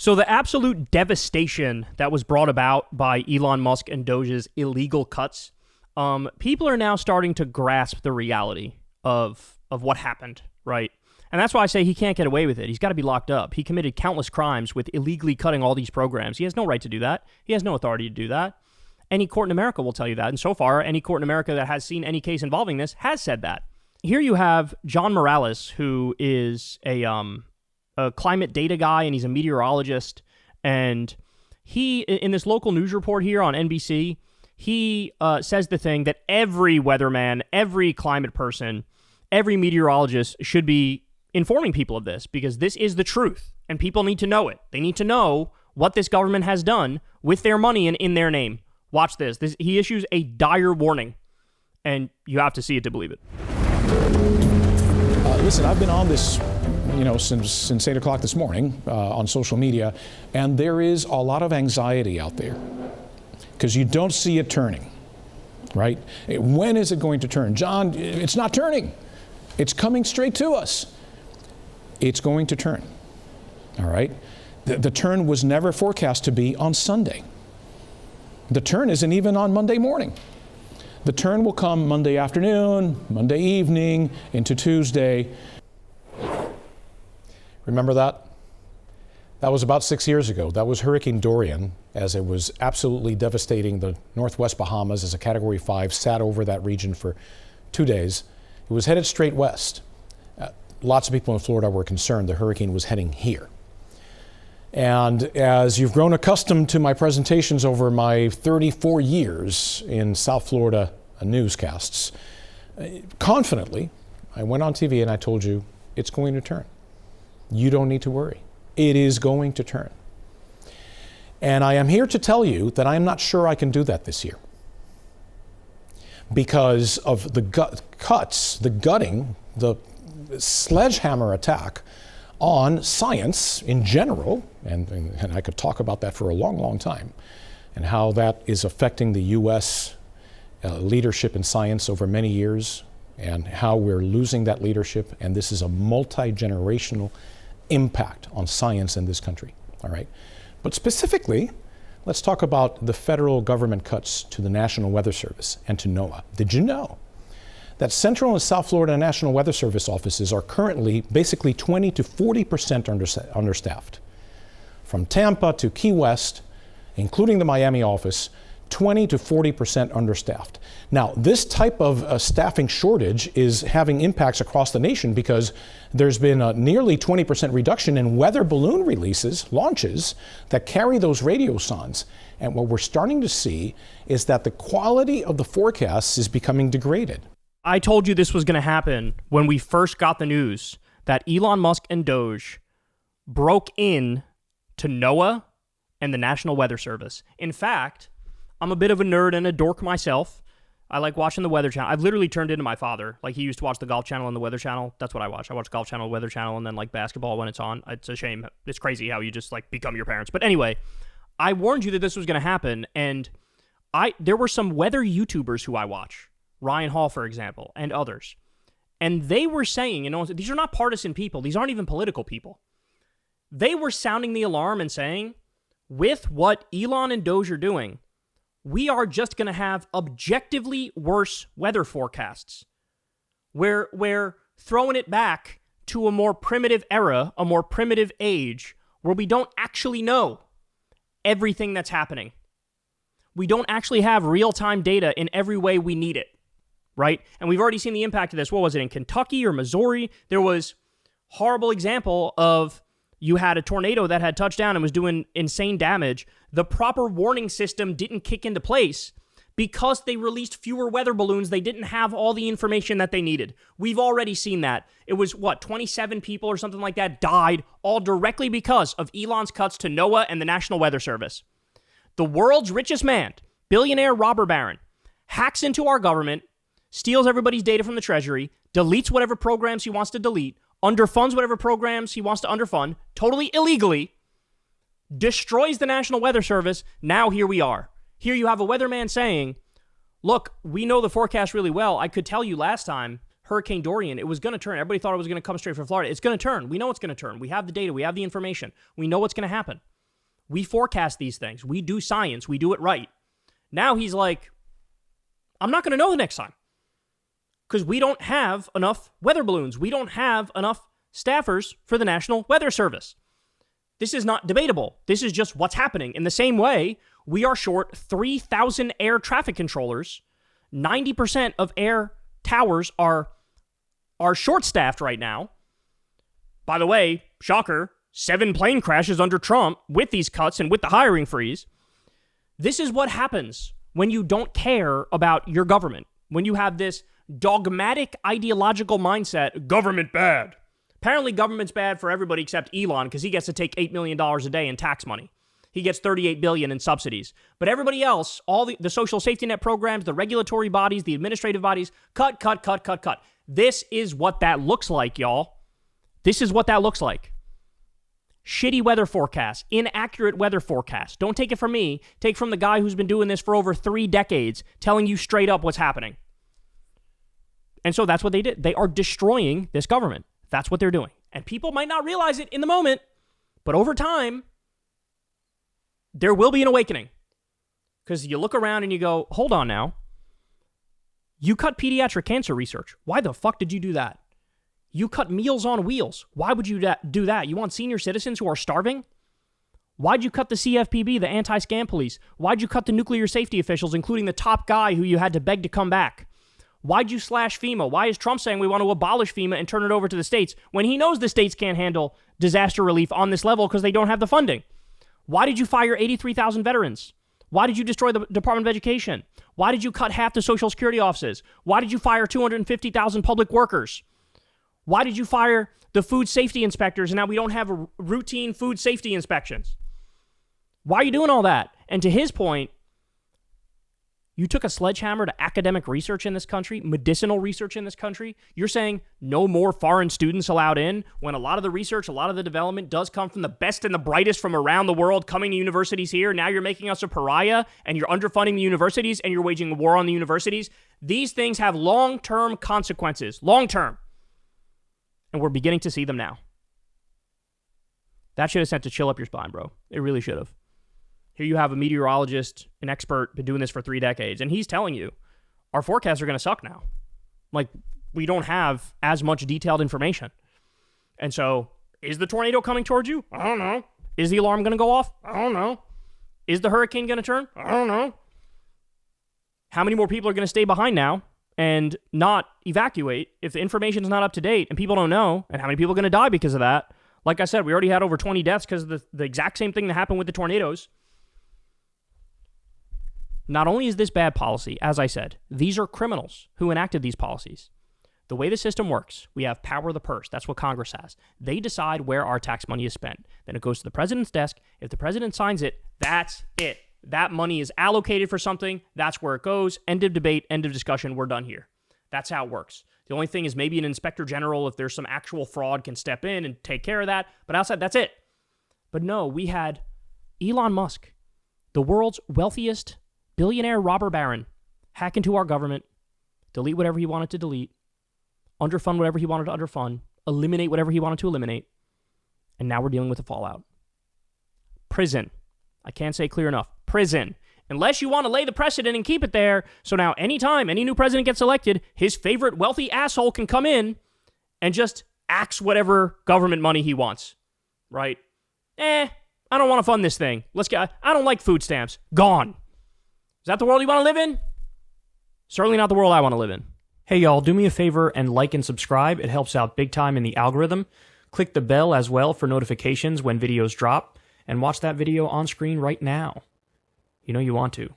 So the absolute devastation that was brought about by Elon Musk and Doge's illegal cuts, people are now starting to grasp the reality of what happened, right? And that's why I say he can't get away with it. He's got to be locked up. He committed countless crimes with illegally cutting all these programs. He has no right to do that. He has no authority to do that. Any court in America will tell you that. And so far, any court in America that has seen any case involving this has said that. Here you have John Morales, who is a climate data guy, and he's a meteorologist. And he, in this local news report here on NBC, he says the thing that every weatherman, every climate person, every meteorologist should be informing people of this, because this is the truth, and people need to know it. They need to know what this government has done with their money and in their name. Watch this. He issues a dire warning, and you have to see it to believe it. Listen, I've been on this, since 8 o'clock this morning on social media, and there is a lot of anxiety out there because you don't see it turning, right? When is it going to turn? John, it's not turning. It's coming straight to us. It's going to turn, all right? The turn was never forecast to be on Sunday. The turn isn't even on Monday morning. The turn will come Monday afternoon, Monday evening, into Tuesday. Remember that? That was about 6 years ago. That was Hurricane Dorian, as it was absolutely devastating the Northwest Bahamas as a Category 5, sat over that region for 2 days. It was headed straight west. Lots of people in Florida were concerned the hurricane was heading here. And as you've grown accustomed to my presentations over my 34 years in South Florida newscasts, confidently, I went on TV and I told you, it's going to turn. You don't need to worry. It is going to turn. And I am here to tell you that I am not sure I can do that this year, because of the cuts, the gutting, the sledgehammer attack on science in general, and I could talk about that for a long, long time, and how that is affecting the U.S. Leadership in science over many years, and how we're losing that leadership, and this is a multi-generational impact on science in this country, all right? But specifically, let's talk about the federal government cuts to the National Weather Service and to NOAA. Did you know that Central and South Florida National Weather Service offices are currently basically 20 to 40% understaffed? From Tampa to Key West, including the Miami office, 20 to 40% understaffed. Now, this type of staffing shortage is having impacts across the nation, because there's been a nearly 20% reduction in weather balloon launches that carry those radiosondes. And what we're starting to see is that the quality of the forecasts is becoming degraded. I told you this was going to happen when we first got the news that Elon Musk and Doge broke in to NOAA and the National Weather Service. In fact, I'm a bit of a nerd and a dork myself. I like watching the Weather Channel. I've literally turned into my father. Like, he used to watch the Golf Channel and the Weather Channel. That's what I watch. I watch Golf Channel, Weather Channel, and then like basketball when it's on. It's a shame. It's crazy how you just like become your parents. But anyway, I warned you that this was going to happen, and there were some weather YouTubers who I watch. Ryan Hall, for example, and others. And they were saying, these are not partisan people. These aren't even political people. They were sounding the alarm and saying, with what Elon and Doge are doing, we are just going to have objectively worse weather forecasts. We're throwing it back to a more primitive era, a more primitive age, where we don't actually know everything that's happening. We don't actually have real-time data in every way we need it. Right? And we've already seen the impact of this. What was it, in Kentucky or Missouri? There was horrible example of, you had a tornado that had touched down and was doing insane damage. The proper warning system didn't kick into place because they released fewer weather balloons. They didn't have all the information that they needed. We've already seen that. It was, 27 people or something like that died, all directly because of Elon's cuts to NOAA and the National Weather Service. The world's richest man, billionaire robber baron, hacks into our government, steals everybody's data from the Treasury, deletes whatever programs he wants to delete, underfunds whatever programs he wants to underfund, totally illegally, destroys the National Weather Service. Now here we are. Here you have a weatherman saying, look, we know the forecast really well. I could tell you last time, Hurricane Dorian, it was going to turn. Everybody thought it was going to come straight from Florida. It's going to turn. We know it's going to turn. We have the data. We have the information. We know what's going to happen. We forecast these things. We do science. We do it right. Now he's like, I'm not going to know the next time because we don't have enough weather balloons. We don't have enough staffers for the National Weather Service. This is not debatable. This is just what's happening. In the same way, we are short 3,000 air traffic controllers. 90% of air towers are short-staffed right now. By the way, shocker, 7 plane crashes under Trump with these cuts and with the hiring freeze. This is what happens when you don't care about your government. When you have this dogmatic ideological mindset, government bad. Apparently government's bad for everybody except Elon because he gets to take $8 million a day in tax money. He gets $38 billion in subsidies. But everybody else, all the social safety net programs, the regulatory bodies, the administrative bodies, cut. This is what that looks like, y'all. This is what that looks like. Shitty weather forecasts, inaccurate weather forecasts. Don't take it from me. Take from the guy who's been doing this for over 3 decades, telling you straight up what's happening. And so that's what they did. They are destroying this government. That's what they're doing. And people might not realize it in the moment, but over time, there will be an awakening. Because you look around and you go, hold on now. You cut pediatric cancer research. Why the fuck did you do that? You cut Meals on Wheels. Why would you do that? You want senior citizens who are starving? Why'd you cut the CFPB, the anti-scam police? Why'd you cut the nuclear safety officials, including the top guy who you had to beg to come back? Why'd you slash FEMA? Why is Trump saying we want to abolish FEMA and turn it over to the states when he knows the states can't handle disaster relief on this level because they don't have the funding? Why did you fire 83,000 veterans? Why did you destroy the Department of Education? Why did you cut half the Social Security offices? Why did you fire 250,000 public workers? Why did you fire the food safety inspectors and now we don't have routine food safety inspections? Why are you doing all that? And to his point, you took a sledgehammer to academic research in this country, medicinal research in this country. You're saying no more foreign students allowed in when a lot of the research, a lot of the development does come from the best and the brightest from around the world coming to universities here. Now you're making us a pariah and you're underfunding the universities and you're waging a war on the universities. These things have long-term consequences. Long-term. And we're beginning to see them now. That should have sent a chill up your spine, bro. It really should have. Here you have a meteorologist, an expert, been doing this for 3 decades, and he's telling you, our forecasts are going to suck now. Like, we don't have as much detailed information. And so, is the tornado coming towards you? I don't know. Is the alarm going to go off? I don't know. Is the hurricane going to turn? I don't know. How many more people are going to stay behind now and not evacuate if the information is not up to date and people don't know? And how many people are going to die because of that? Like I said, we already had over 20 deaths because of the exact same thing that happened with the tornadoes. Not only is this bad policy, as I said, these are criminals who enacted these policies. The way the system works, we have power of the purse. That's what Congress has. They decide where our tax money is spent. Then it goes to the president's desk. If the president signs it, that's it. That money is allocated for something. That's where it goes. End of debate, end of discussion. We're done here. That's how it works. The only thing is maybe an inspector general, if there's some actual fraud, can step in and take care of that. But outside, that's it. But no, we had Elon Musk, the world's wealthiest billionaire robber baron, hack into our government, delete whatever he wanted to delete, underfund whatever he wanted to underfund, eliminate whatever he wanted to eliminate, and now we're dealing with the fallout. Prison. I can't say clear enough. Prison. Unless you want to lay the precedent and keep it there, so now anytime any new president gets elected, his favorite wealthy asshole can come in and just axe whatever government money he wants. Right? I don't want to fund this thing. I don't like food stamps. Gone. Is that the world you want to live in? Certainly not the world I want to live in. Hey y'all, do me a favor and like and subscribe. It helps out big time in the algorithm. Click the bell as well for notifications when videos drop. And watch that video on screen right now. You know you want to.